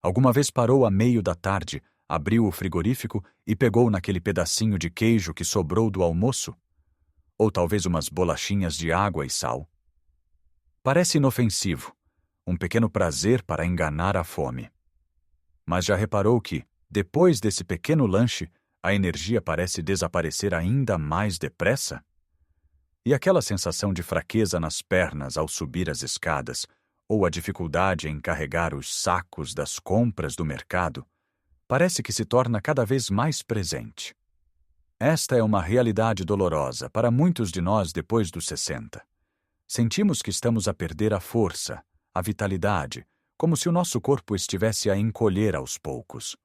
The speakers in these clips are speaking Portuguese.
Alguma vez parou a meio da tarde, abriu o frigorífico e pegou naquele pedacinho de queijo que sobrou do almoço? Ou talvez umas bolachinhas de água e sal? Parece inofensivo, um pequeno prazer para enganar a fome. Mas já reparou que, depois desse pequeno lanche, a energia parece desaparecer ainda mais depressa? E aquela sensação de fraqueza nas pernas ao subir as escadas, ou a dificuldade em carregar os sacos das compras do mercado, parece que se torna cada vez mais presente. Esta é uma realidade dolorosa para muitos de nós depois dos 60. Sentimos que estamos a perder a força, a vitalidade, como se o nosso corpo estivesse a encolher aos poucos.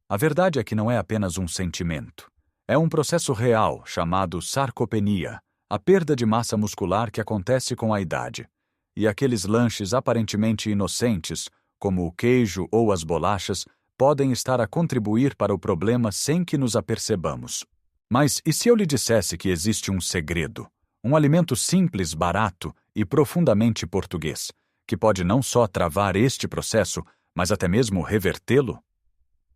A verdade é que não é apenas um sentimento. É um processo real chamado sarcopenia, a perda de massa muscular que acontece com a idade. E aqueles lanches aparentemente inocentes, como o queijo ou as bolachas, podem estar a contribuir para o problema sem que nos apercebamos. Mas e se eu lhe dissesse que existe um segredo, um alimento simples, barato e profundamente português, que pode não só travar este processo, mas até mesmo revertê-lo?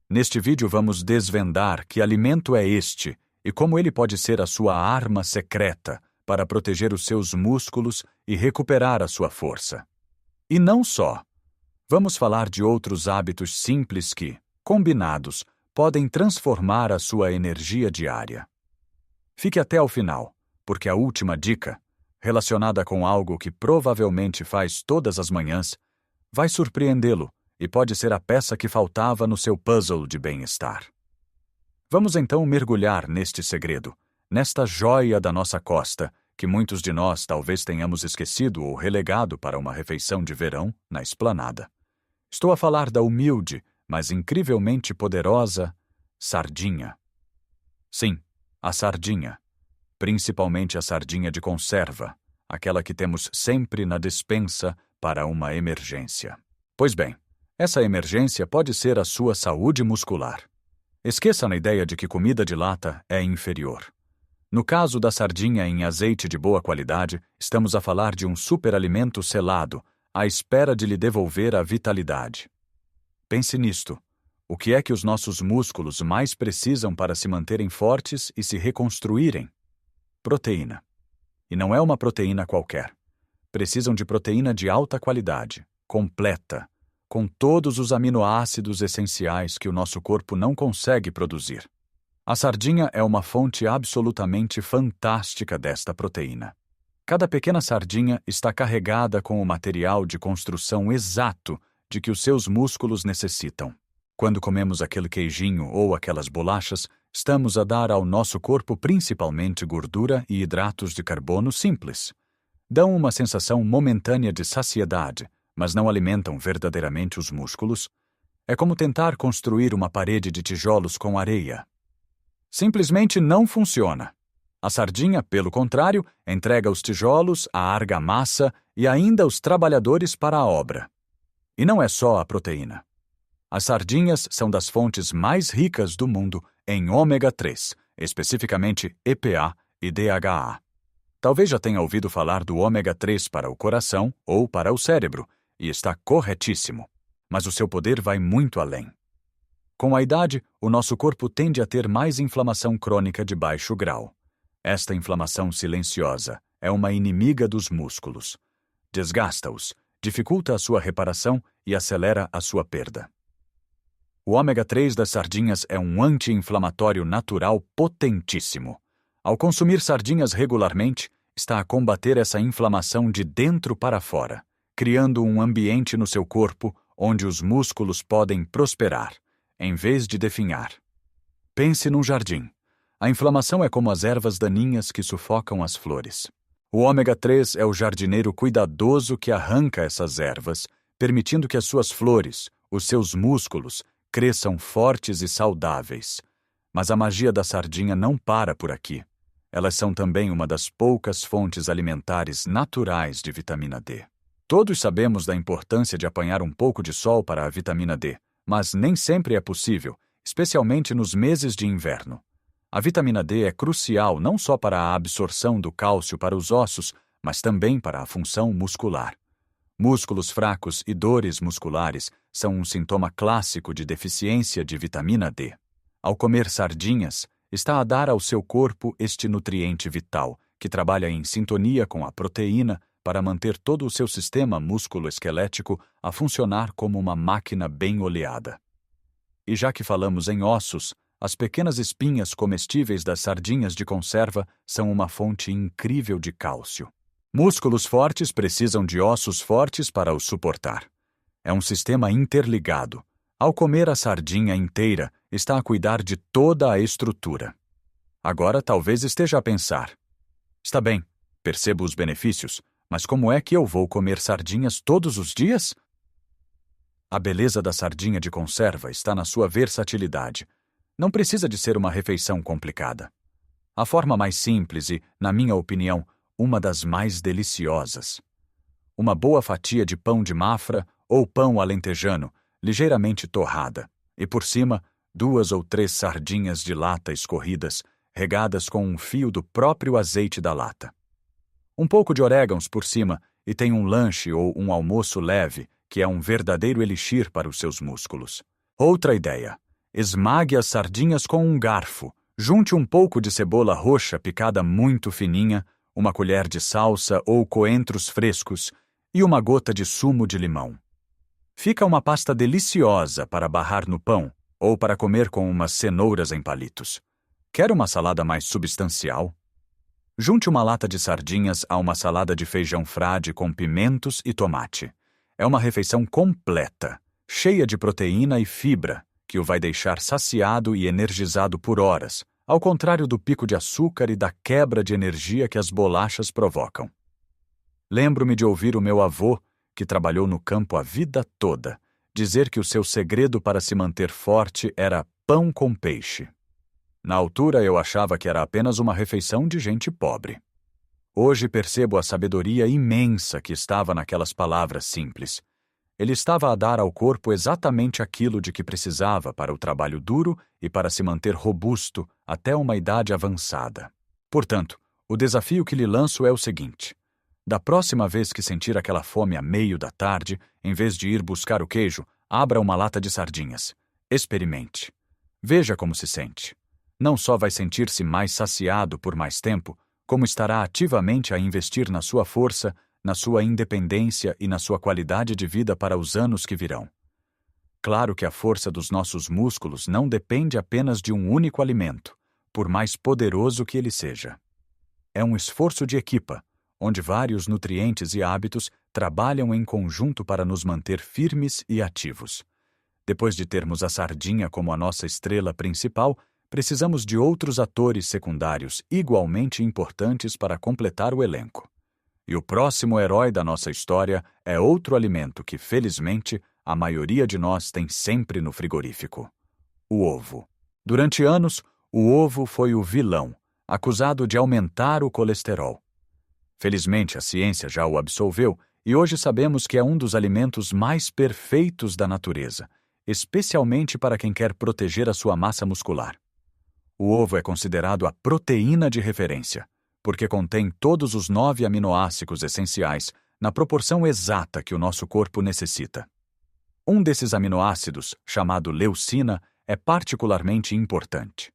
Neste vídeo vamos desvendar que alimento é este e como ele pode ser a sua arma secreta para proteger os seus músculos e recuperar a sua força. E não só. Vamos falar de outros hábitos simples que, combinados, podem transformar a sua energia diária. Fique até ao final, porque a última dica, relacionada com algo que provavelmente faz todas as manhãs, vai surpreendê-lo e pode ser a peça que faltava no seu puzzle de bem-estar. Vamos então mergulhar neste segredo, nesta joia da nossa costa, que muitos de nós talvez tenhamos esquecido ou relegado para uma refeição de verão na esplanada. Estou a falar da humilde, mas incrivelmente poderosa sardinha. Sim, a sardinha. Principalmente a sardinha de conserva, aquela que temos sempre na despensa para uma emergência. Pois bem, essa emergência pode ser a sua saúde muscular. Esqueça na ideia de que comida de lata é inferior. No caso da sardinha em azeite de boa qualidade, estamos a falar de um superalimento selado, à espera de lhe devolver a vitalidade. Pense nisto. O que é que os nossos músculos mais precisam para se manterem fortes e se reconstruírem? Proteína. E não é uma proteína qualquer. Precisam de proteína de alta qualidade, completa, com todos os aminoácidos essenciais que o nosso corpo não consegue produzir. A sardinha é uma fonte absolutamente fantástica desta proteína. Cada pequena sardinha está carregada com o material de construção exato de que os seus músculos necessitam. Quando comemos aquele queijinho ou aquelas bolachas, estamos a dar ao nosso corpo principalmente gordura e hidratos de carbono simples. Dão uma sensação momentânea de saciedade, mas não alimentam verdadeiramente os músculos. É como tentar construir uma parede de tijolos com areia. Simplesmente não funciona. A sardinha, pelo contrário, entrega os tijolos, a argamassa e ainda os trabalhadores para a obra. E não é só a proteína. As sardinhas são das fontes mais ricas do mundo em ômega 3, especificamente EPA e DHA. Talvez já tenha ouvido falar do ômega 3 para o coração ou para o cérebro, e está corretíssimo. Mas o seu poder vai muito além. Com a idade, o nosso corpo tende a ter mais inflamação crônica de baixo grau. Esta inflamação silenciosa é uma inimiga dos músculos. Desgasta-os, dificulta a sua reparação e acelera a sua perda. O ômega 3 das sardinhas é um anti-inflamatório natural potentíssimo. Ao consumir sardinhas regularmente, está a combater essa inflamação de dentro para fora, criando um ambiente no seu corpo onde os músculos podem prosperar, em vez de definhar. Pense num jardim. A inflamação é como as ervas daninhas que sufocam as flores. O ômega 3 é o jardineiro cuidadoso que arranca essas ervas, permitindo que as suas flores, os seus músculos, cresçam fortes e saudáveis. Mas a magia da sardinha não para por aqui. Elas são também uma das poucas fontes alimentares naturais de vitamina D. Todos sabemos da importância de apanhar um pouco de sol para a vitamina D, mas nem sempre é possível, especialmente nos meses de inverno. A vitamina D é crucial não só para a absorção do cálcio para os ossos, mas também para a função muscular. Músculos fracos e dores musculares são um sintoma clássico de deficiência de vitamina D. Ao comer sardinhas, está a dar ao seu corpo este nutriente vital, que trabalha em sintonia com a proteína para manter todo o seu sistema músculo-esquelético a funcionar como uma máquina bem oleada. E já que falamos em ossos, as pequenas espinhas comestíveis das sardinhas de conserva são uma fonte incrível de cálcio. Músculos fortes precisam de ossos fortes para os suportar. É um sistema interligado. Ao comer a sardinha inteira, está a cuidar de toda a estrutura. Agora talvez esteja a pensar: está bem, percebo os benefícios, mas como é que eu vou comer sardinhas todos os dias? A beleza da sardinha de conserva está na sua versatilidade. Não precisa de ser uma refeição complicada. A forma mais simples e, na minha opinião, uma das mais deliciosas. Uma boa fatia de pão de mafra ou pão alentejano, ligeiramente torrada, e por cima, 2 ou 3 sardinhas de lata escorridas, regadas com um fio do próprio azeite da lata. Um pouco de orégãos por cima e tem um lanche ou um almoço leve, que é um verdadeiro elixir para os seus músculos. Outra ideia: esmague as sardinhas com um garfo, junte um pouco de cebola roxa picada muito fininha, uma colher de salsa ou coentros frescos e uma gota de sumo de limão. Fica uma pasta deliciosa para barrar no pão ou para comer com umas cenouras em palitos. Quer uma salada mais substancial? Junte uma lata de sardinhas a uma salada de feijão frade com pimentos e tomate. É uma refeição completa, cheia de proteína e fibra, que o vai deixar saciado e energizado por horas, ao contrário do pico de açúcar e da quebra de energia que as bolachas provocam. Lembro-me de ouvir o meu avô, que trabalhou no campo a vida toda, dizer que o seu segredo para se manter forte era pão com peixe. Na altura eu achava que era apenas uma refeição de gente pobre. Hoje percebo a sabedoria imensa que estava naquelas palavras simples. Ele estava a dar ao corpo exatamente aquilo de que precisava para o trabalho duro e para se manter robusto até uma idade avançada. Portanto, o desafio que lhe lanço é o seguinte: da próxima vez que sentir aquela fome à meio da tarde, em vez de ir buscar o queijo, abra uma lata de sardinhas. Experimente. Veja como se sente. Não só vai sentir-se mais saciado por mais tempo, como estará ativamente a investir na sua força, na sua independência e na sua qualidade de vida para os anos que virão. Claro que a força dos nossos músculos não depende apenas de um único alimento, por mais poderoso que ele seja. É um esforço de equipa, onde vários nutrientes e hábitos trabalham em conjunto para nos manter firmes e ativos. Depois de termos a sardinha como a nossa estrela principal, precisamos de outros atores secundários igualmente importantes para completar o elenco. E o próximo herói da nossa história é outro alimento que, felizmente, a maioria de nós tem sempre no frigorífico: o ovo. Durante anos, o ovo foi o vilão, acusado de aumentar o colesterol. Felizmente, a ciência já o absolveu e hoje sabemos que é um dos alimentos mais perfeitos da natureza, especialmente para quem quer proteger a sua massa muscular. O ovo é considerado a proteína de referência, porque contém todos os 9 aminoácidos essenciais na proporção exata que o nosso corpo necessita. Um desses aminoácidos, chamado leucina, é particularmente importante.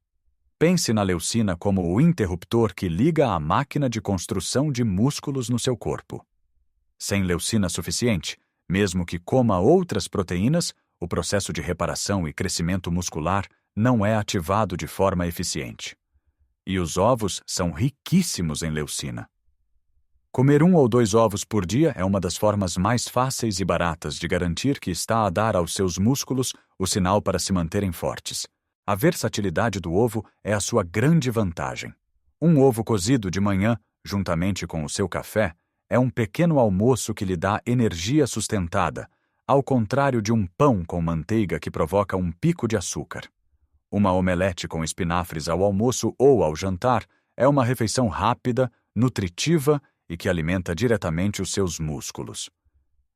Pense na leucina como o interruptor que liga a máquina de construção de músculos no seu corpo. Sem leucina suficiente, mesmo que coma outras proteínas, o processo de reparação e crescimento muscular não é ativado de forma eficiente. E os ovos são riquíssimos em leucina. Comer 1 ou 2 ovos por dia é uma das formas mais fáceis e baratas de garantir que está a dar aos seus músculos o sinal para se manterem fortes. A versatilidade do ovo é a sua grande vantagem. Um ovo cozido de manhã, juntamente com o seu café, é um pequeno almoço que lhe dá energia sustentada, ao contrário de um pão com manteiga que provoca um pico de açúcar. Uma omelete com espinafres ao almoço ou ao jantar é uma refeição rápida, nutritiva e que alimenta diretamente os seus músculos.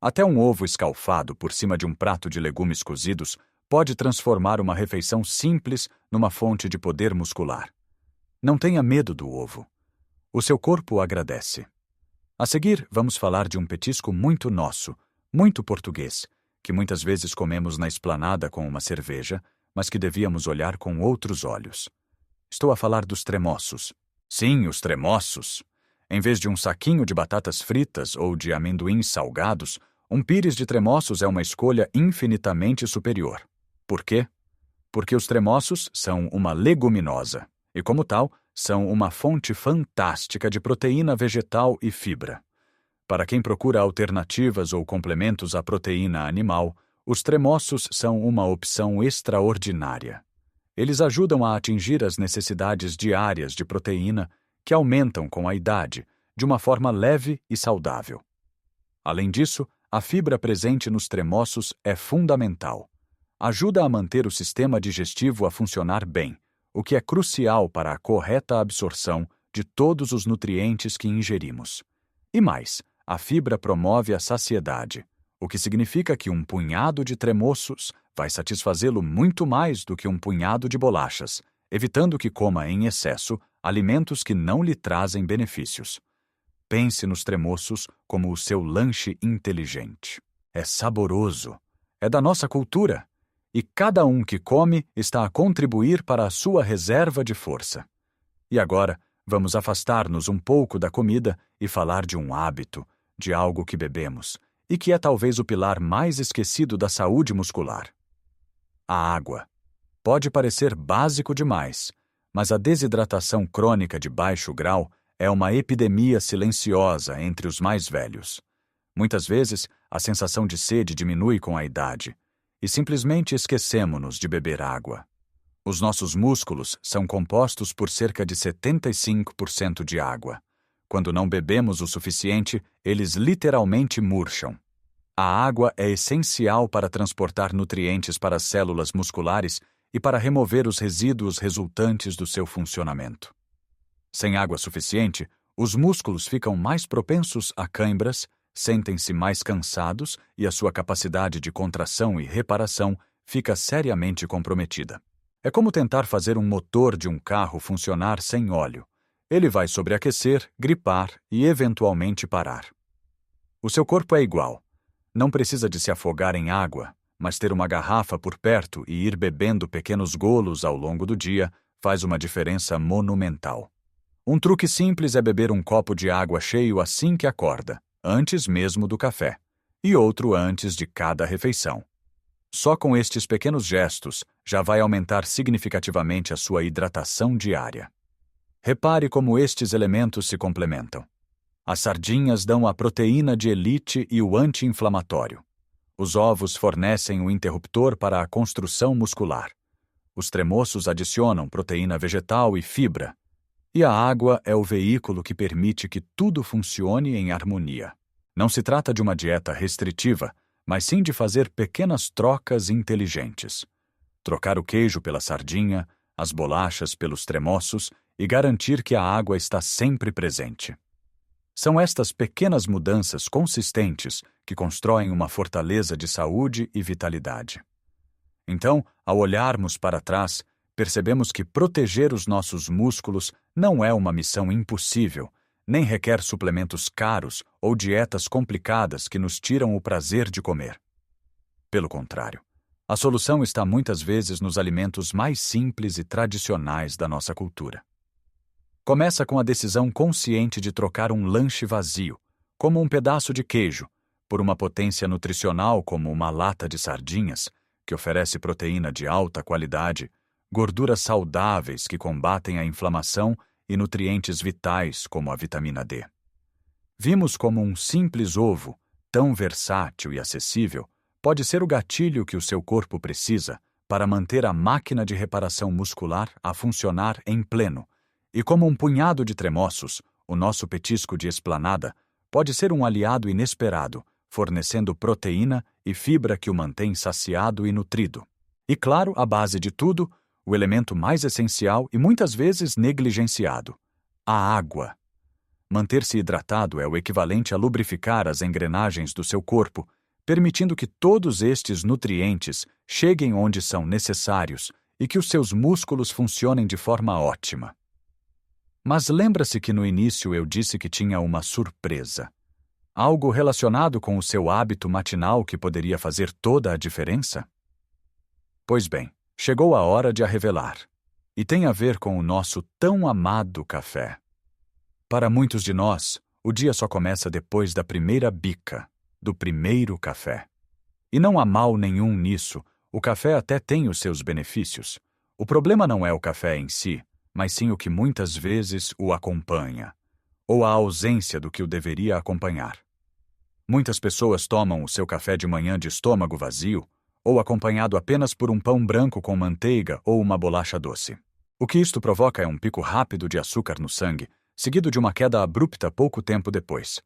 Até um ovo escalfado por cima de um prato de legumes cozidos pode transformar uma refeição simples numa fonte de poder muscular. Não tenha medo do ovo. O seu corpo agradece. A seguir, vamos falar de um petisco muito nosso, muito português, que muitas vezes comemos na esplanada com uma cerveja, mas que devíamos olhar com outros olhos. Estou a falar dos tremoços. Sim, os tremoços. Em vez de um saquinho de batatas fritas ou de amendoins salgados, um pires de tremoços é uma escolha infinitamente superior. Por quê? Porque os tremoços são uma leguminosa e, como tal, são uma fonte fantástica de proteína vegetal e fibra. Para quem procura alternativas ou complementos à proteína animal, os tremoços são uma opção extraordinária. Eles ajudam a atingir as necessidades diárias de proteína que aumentam com a idade, de uma forma leve e saudável. Além disso, a fibra presente nos tremoços é fundamental. Ajuda a manter o sistema digestivo a funcionar bem, o que é crucial para a correta absorção de todos os nutrientes que ingerimos. E mais, a fibra promove a saciedade, o que significa que um punhado de tremoços vai satisfazê-lo muito mais do que um punhado de bolachas, evitando que coma em excesso alimentos que não lhe trazem benefícios. Pense nos tremoços como o seu lanche inteligente. É saboroso, é da nossa cultura, e cada um que come está a contribuir para a sua reserva de força. E agora, vamos afastar-nos um pouco da comida e falar de um hábito, de algo que bebemos, e que é talvez o pilar mais esquecido da saúde muscular. A água. Pode parecer básico demais, mas a desidratação crônica de baixo grau é uma epidemia silenciosa entre os mais velhos. Muitas vezes, a sensação de sede diminui com a idade, e simplesmente esquecemo-nos de beber água. Os nossos músculos são compostos por cerca de 75% de água. Quando não bebemos o suficiente, eles literalmente murcham. A água é essencial para transportar nutrientes para as células musculares e para remover os resíduos resultantes do seu funcionamento. Sem água suficiente, os músculos ficam mais propensos a cãibras, sentem-se mais cansados e a sua capacidade de contração e reparação fica seriamente comprometida. É como tentar fazer um motor de um carro funcionar sem óleo. Ele vai sobreaquecer, gripar e eventualmente parar. O seu corpo é igual. Não precisa de se afogar em água, mas ter uma garrafa por perto e ir bebendo pequenos golos ao longo do dia faz uma diferença monumental. Um truque simples é beber um copo de água cheio assim que acorda, antes mesmo do café, e outro antes de cada refeição. Só com estes pequenos gestos já vai aumentar significativamente a sua hidratação diária. Repare como estes elementos se complementam. As sardinhas dão a proteína de elite e o anti-inflamatório. Os ovos fornecem o interruptor para a construção muscular. Os tremoços adicionam proteína vegetal e fibra. E a água é o veículo que permite que tudo funcione em harmonia. Não se trata de uma dieta restritiva, mas sim de fazer pequenas trocas inteligentes. Trocar o queijo pela sardinha, as bolachas pelos tremoços e garantir que a água está sempre presente. São estas pequenas mudanças consistentes que constroem uma fortaleza de saúde e vitalidade. Então, ao olharmos para trás, percebemos que proteger os nossos músculos não é uma missão impossível, nem requer suplementos caros ou dietas complicadas que nos tiram o prazer de comer. Pelo contrário, a solução está muitas vezes nos alimentos mais simples e tradicionais da nossa cultura. Começa com a decisão consciente de trocar um lanche vazio, como um pedaço de queijo, por uma potência nutricional como uma lata de sardinhas, que oferece proteína de alta qualidade, gorduras saudáveis que combatem a inflamação e nutrientes vitais como a vitamina D. Vimos como um simples ovo, tão versátil e acessível, pode ser o gatilho que o seu corpo precisa para manter a máquina de reparação muscular a funcionar em pleno, e como um punhado de tremoços, o nosso petisco de esplanada pode ser um aliado inesperado, fornecendo proteína e fibra que o mantém saciado e nutrido. E claro, a base de tudo, o elemento mais essencial e muitas vezes negligenciado: a água. Manter-se hidratado é o equivalente a lubrificar as engrenagens do seu corpo, permitindo que todos estes nutrientes cheguem onde são necessários e que os seus músculos funcionem de forma ótima. Mas lembra-se que no início eu disse que tinha uma surpresa. Algo relacionado com o seu hábito matinal que poderia fazer toda a diferença? Pois bem, chegou a hora de a revelar. E tem a ver com o nosso tão amado café. Para muitos de nós, o dia só começa depois da primeira bica, do primeiro café. E não há mal nenhum nisso, o café até tem os seus benefícios. O problema não é o café em si, mas sim o que muitas vezes o acompanha, ou a ausência do que o deveria acompanhar. Muitas pessoas tomam o seu café de manhã de estômago vazio, ou acompanhado apenas por um pão branco com manteiga ou uma bolacha doce. O que isto provoca é um pico rápido de açúcar no sangue, seguido de uma queda abrupta pouco tempo depois.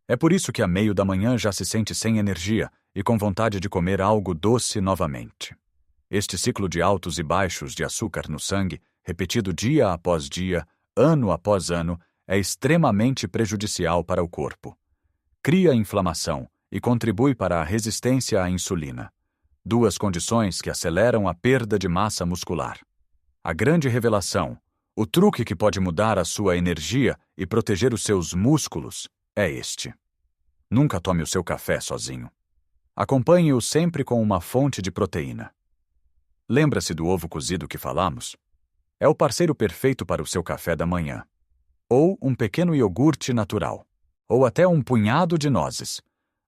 É por isso que a meio da manhã já se sente sem energia e com vontade de comer algo doce novamente. Este ciclo de altos e baixos de açúcar no sangue, repetido dia após dia, ano após ano, é extremamente prejudicial para o corpo. Cria inflamação e contribui para a resistência à insulina. Duas condições que aceleram a perda de massa muscular. A grande revelação, o truque que pode mudar a sua energia e proteger os seus músculos, é este. Nunca tome o seu café sozinho. Acompanhe-o sempre com uma fonte de proteína. Lembra-se do ovo cozido que falamos? É o parceiro perfeito para o seu café da manhã. Ou um pequeno iogurte natural. Ou até um punhado de nozes.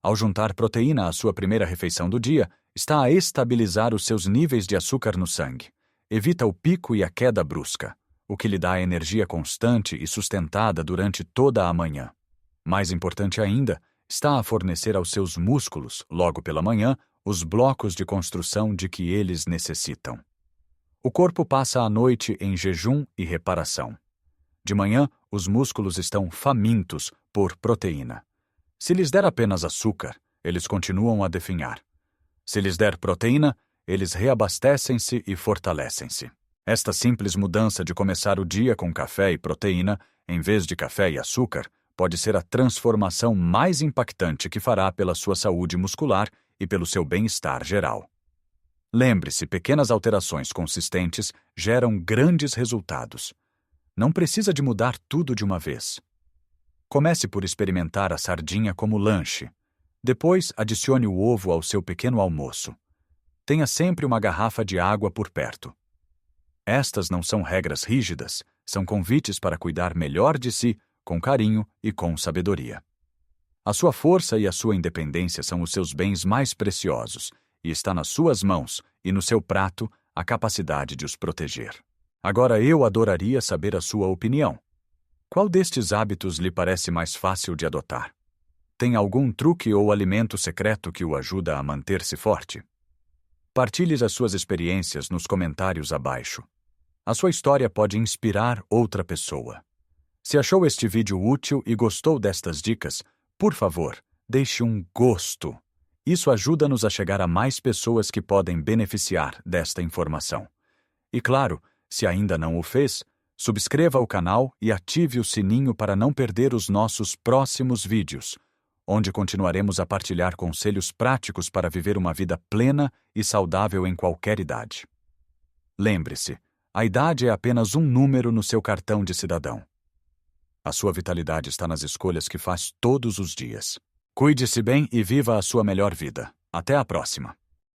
Ao juntar proteína à sua primeira refeição do dia, está a estabilizar os seus níveis de açúcar no sangue. Evita o pico e a queda brusca, o que lhe dá energia constante e sustentada durante toda a manhã. Mais importante ainda, está a fornecer aos seus músculos, logo pela manhã, os blocos de construção de que eles necessitam. O corpo passa a noite em jejum e reparação. De manhã, os músculos estão famintos por proteína. Se lhes der apenas açúcar, eles continuam a definhar. Se lhes der proteína, eles reabastecem-se e fortalecem-se. Esta simples mudança de começar o dia com café e proteína, em vez de café e açúcar, pode ser a transformação mais impactante que fará pela sua saúde muscular e pelo seu bem-estar geral. Lembre-se, pequenas alterações consistentes geram grandes resultados. Não precisa de mudar tudo de uma vez. Comece por experimentar a sardinha como lanche. Depois, adicione o ovo ao seu pequeno almoço. Tenha sempre uma garrafa de água por perto. Estas não são regras rígidas, são convites para cuidar melhor de si, com carinho e com sabedoria. A sua força e a sua independência são os seus bens mais preciosos, e está nas suas mãos e no seu prato a capacidade de os proteger. Agora eu adoraria saber a sua opinião. Qual destes hábitos lhe parece mais fácil de adotar? Tem algum truque ou alimento secreto que o ajuda a manter-se forte? Partilhe as suas experiências nos comentários abaixo. A sua história pode inspirar outra pessoa. Se achou este vídeo útil e gostou destas dicas, por favor, deixe um gosto. Isso ajuda-nos a chegar a mais pessoas que podem beneficiar desta informação. E claro, se ainda não o fez, subscreva o canal e ative o sininho para não perder os nossos próximos vídeos, onde continuaremos a partilhar conselhos práticos para viver uma vida plena e saudável em qualquer idade. Lembre-se, a idade é apenas um número no seu cartão de cidadão. A sua vitalidade está nas escolhas que faz todos os dias. Cuide-se bem e viva a sua melhor vida. Até a próxima!